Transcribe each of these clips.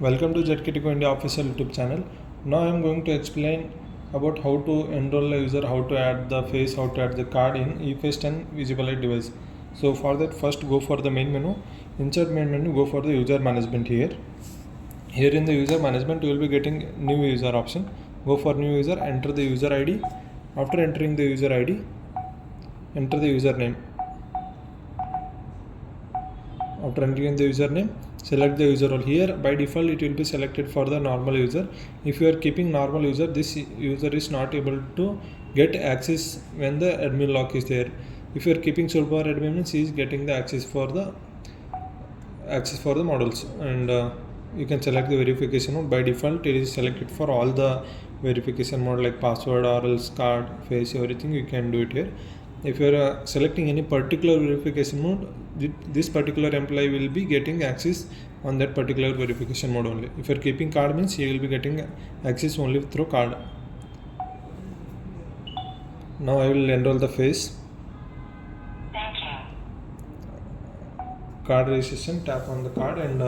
Welcome to ZKTeco India official YouTube channel. Now I am going to explain about how to enroll a user, how to add the face, how to add the card in EFace10 visible light device. So for that, first go for the main menu, insert main menu, go for the user management here. Here in the user management you will be getting new user option. Go for new user, enter the user ID. After entering the user ID, enter the username. After entering the username, select the user role. Here by default it will be selected for the normal user. If you are keeping normal user, this user is not able to get access when the admin lock is there. If you are keeping sole power admin, means he is getting the access for the models, and you can select the verification mode. By default it is selected for all the verification mode like password or else card, face, everything you can do it here. If you are selecting any particular verification mode, this particular employee will be getting access on that particular verification mode only. If you are keeping card, means he will be getting access only through card. Now I will enroll the face. Thank you. Card registration, tap on the card and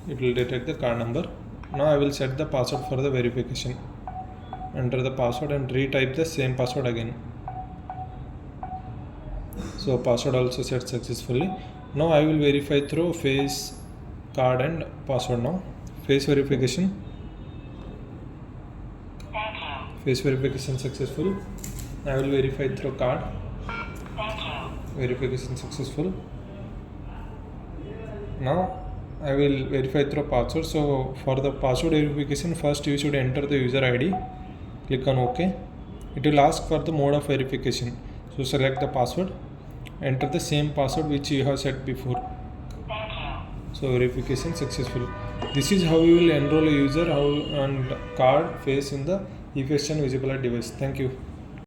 it will detect the card number. Now I will set the password for the verification. Enter the password and retype the same password again. So password also set successfully. Now I will verify through face, card and password. Now face verification. Thank you. Face verification successful. I will verify through card. Thank you. Verification successful. Now I will verify through password. So for the password verification, first you should enter the user ID. Click on OK. It will ask for the mode of verification. So select the password. Enter the same password which you have set before. Thank you. So verification successful. This is how you will enroll a user and card face in the EFace10 visible light device. Thank you.